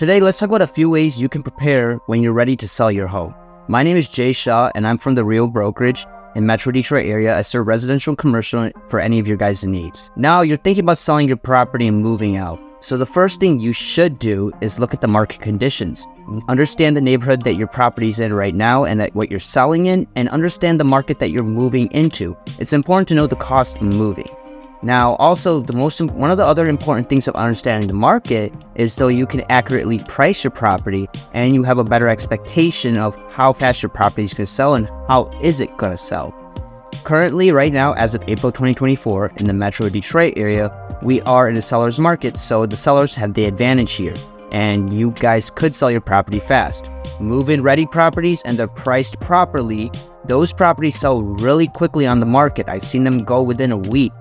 Today, let's talk about a few ways you can prepare when you're ready to sell your home. My name is Shah, and I'm from the Real Brokerage in Metro Detroit area. I serve residential and commercial for any of your guys' needs. Now, you're thinking about selling your property and moving out. So the first thing you should do is look at the market conditions. Understand the neighborhood that your property's in right now and what you're selling in, and understand the market that you're moving into. It's important to know the cost of moving. Now, also, one of the other important things of understanding the market is so you can accurately price your property and you have a better expectation of how fast your property is going to sell and how is it going to sell. Currently, right now, as of April 2024, in the Metro Detroit area, we are in a seller's market, so the sellers have the advantage here, and you guys could sell your property fast. Move-in ready properties, and they're priced properly. Those properties sell really quickly on the market. I've seen them go within a week.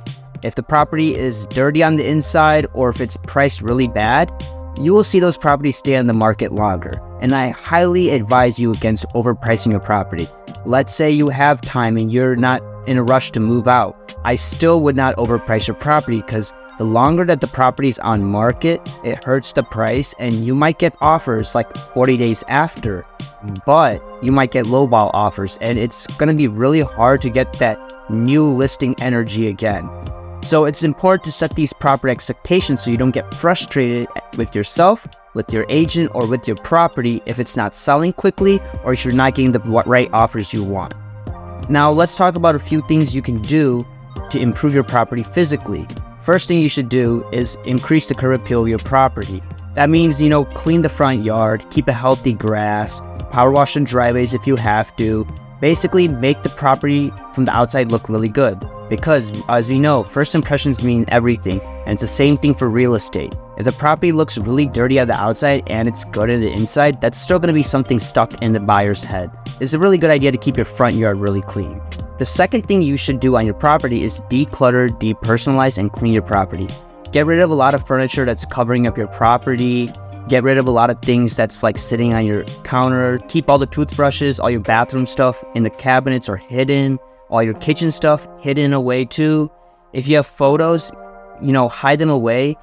If the property is dirty on the inside or if it's priced really bad, you will see those properties stay on the market longer. And I highly advise you against overpricing your property. Let's say you have time and you're not in a rush to move out. I still would not overprice your property because the longer that the property is on market, it hurts the price, and you might get offers like 40 days after, but you might get lowball offers, and it's going to be really hard to get that new listing energy again. So it's important to set these proper expectations so you don't get frustrated with yourself, with your agent, or with your property if it's not selling quickly or if you're not getting the right offers you want. Now let's talk about a few things you can do to improve your property physically. First thing you should do is increase the curb appeal of your property. That means, clean the front yard, keep a healthy grass, power wash the driveways if you have to. Basically, make the property from the outside look really good. Because, as we know, first impressions mean everything, and it's the same thing for real estate. If the property looks really dirty on the outside and it's good on the inside, that's still going to be something stuck in the buyer's head. It's a really good idea to keep your front yard really clean. The second thing you should do on your property is declutter, depersonalize, and clean your property. Get rid of a lot of furniture that's covering up your property. Get rid of a lot of things that's like sitting on your counter. Keep all the toothbrushes, all your bathroom stuff in the cabinets or hidden. All your kitchen stuff hidden away too. If you have photos, hide them away.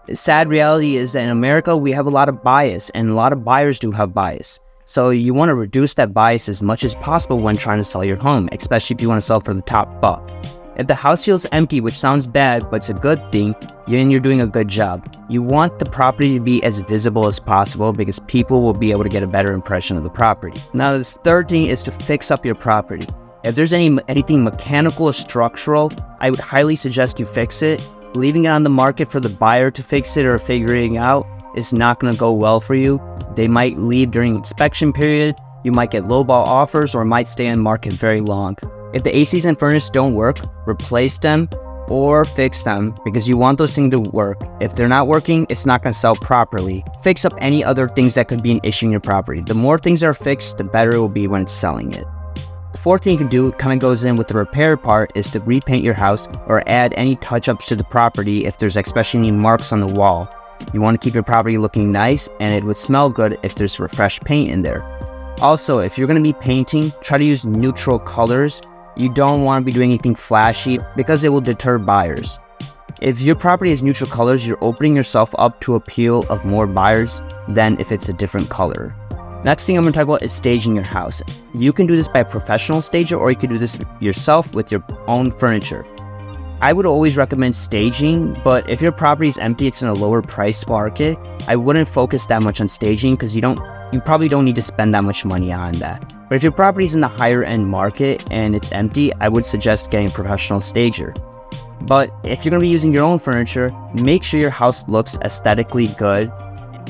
The sad reality is that in America, we have a lot of bias, and a lot of buyers do have bias. So you want to reduce that bias as much as possible when trying to sell your home, especially if you want to sell for the top buck. If the house feels empty, which sounds bad, but it's a good thing, and you're doing a good job. You want the property to be as visible as possible because people will be able to get a better impression of the property. Now, this third thing is to fix up your property. If there's anything mechanical or structural, I would highly suggest you fix it. Leaving it on the market for the buyer to fix it or figuring out is not going to go well for you. They might leave during inspection period, you might get lowball offers, or might stay on market very long. If the ACs and furnace don't work, replace them or fix them because you want those things to work. If they're not working, it's not going to sell properly. Fix up any other things that could be an issue in your property. The more things are fixed, the better it will be when it's selling it. The fourth thing you can do, kind of goes in with the repair part, is to repaint your house or add any touch-ups to the property if there's especially any marks on the wall. You want to keep your property looking nice, and it would smell good if there's refreshed paint in there. Also, if you're going to be painting, try to use neutral colors. You don't want to be doing anything flashy because it will deter buyers. If your property is neutral colors, you're opening yourself up to appeal of more buyers than if it's a different color. Next thing I'm going to talk about is staging your house. You can do this by a professional stager, or you can do this yourself with your own furniture. I would always recommend staging, but if your property is empty, it's in a lower price market, I wouldn't focus that much on staging because you probably don't need to spend that much money on that. But if your property is in the higher end market and it's empty, I would suggest getting a professional stager. But if you're going to be using your own furniture, make sure your house looks aesthetically good.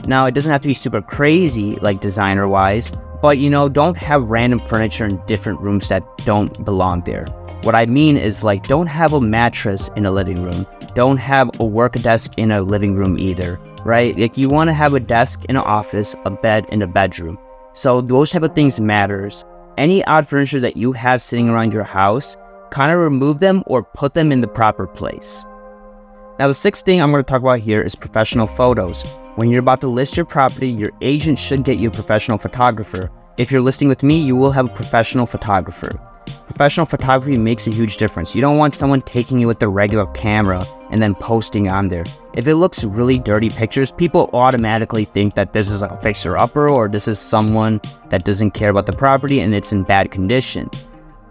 Now, it doesn't have to be super crazy, like designer-wise, but don't have random furniture in different rooms that don't belong there. What I mean is, don't have a mattress in a living room. Don't have a work desk in a living room either, right? You want to have a desk in an office, a bed in a bedroom. So those type of things matters. Any odd furniture that you have sitting around your house, kind of remove them or put them in the proper place. Now, the sixth thing I'm going to talk about here is professional photos. When you're about to list your property, your agent should get you a professional photographer. If you're listing with me, you will have a professional photographer. Professional photography makes a huge difference. You don't want someone taking you with the regular camera and then posting on there. If it looks really dirty pictures, people automatically think that this is like a fixer-upper or this is someone that doesn't care about the property and it's in bad condition.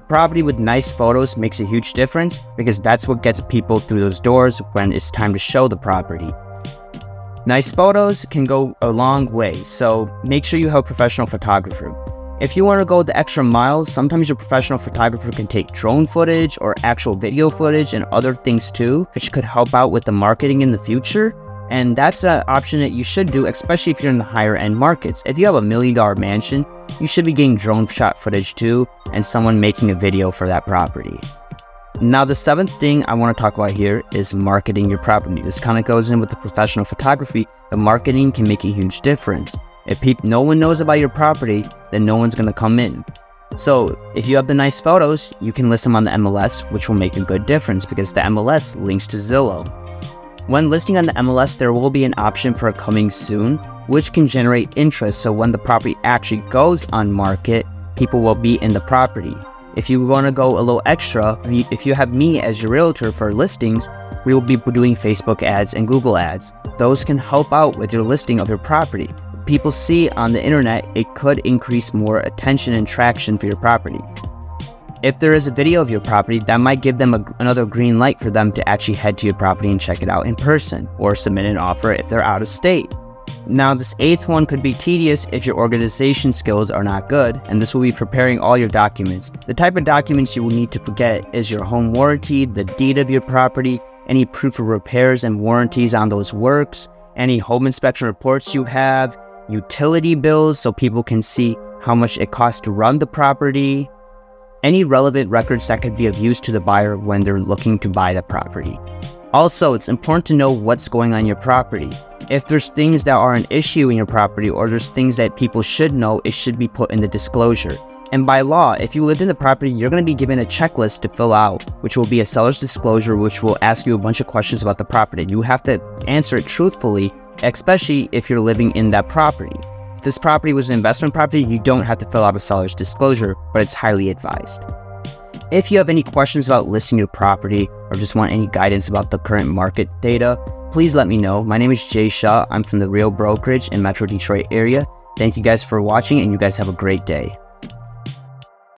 Property with nice photos makes a huge difference because that's what gets people through those doors when it's time to show the property. Nice photos can go a long way, so make sure you have a professional photographer. If you want to go the extra mile, sometimes your professional photographer can take drone footage or actual video footage and other things too, which could help out with the marketing in the future. And that's an option that you should do, especially if you're in the higher end markets. If you have $1 million mansion, you should be getting drone shot footage too, and someone making a video for that property. Now, the seventh thing I want to talk about here is marketing your property. This kind of goes in with the professional photography. The marketing can make a huge difference. If no one knows about your property, then no one's going to come in. So if you have the nice photos, you can list them on the MLS, which will make a good difference because the MLS links to Zillow. When listing on the MLS, there will be an option for coming soon, which can generate interest. So when the property actually goes on market, people will be in the property. If you want to go a little extra, if you have me as your realtor for listings, we will be doing Facebook ads and Google ads. Those can help out with your listing of your property. People see on the internet, it could increase more attention and traction for your property. If there is a video of your property, that might give them another green light for them to actually head to your property and check it out in person or submit an offer if they're out of state. Now, this eighth one could be tedious if your organization skills are not good, and this will be preparing all your documents. The type of documents you will need to get is your home warranty, the deed of your property, any proof of repairs and warranties on those works, any home inspection reports you have, utility bills so people can see how much it costs to run the property, any relevant records that could be of use to the buyer when they're looking to buy the property. Also, it's important to know what's going on in your property. If there's things that are an issue in your property or there's things that people should know, it should be put in the disclosure. And by law, if you lived in the property, you're going to be given a checklist to fill out, which will be a seller's disclosure, which will ask you a bunch of questions about the property. You have to answer it truthfully, especially if you're living in that property. If this property was an investment property, you don't have to fill out a seller's disclosure, but it's highly advised. If you have any questions about listing your property or just want any guidance about the current market data, please let me know. My name is Shah. I'm from the Real Brokerage in Metro Detroit area. Thank you guys for watching, and you guys have a great day.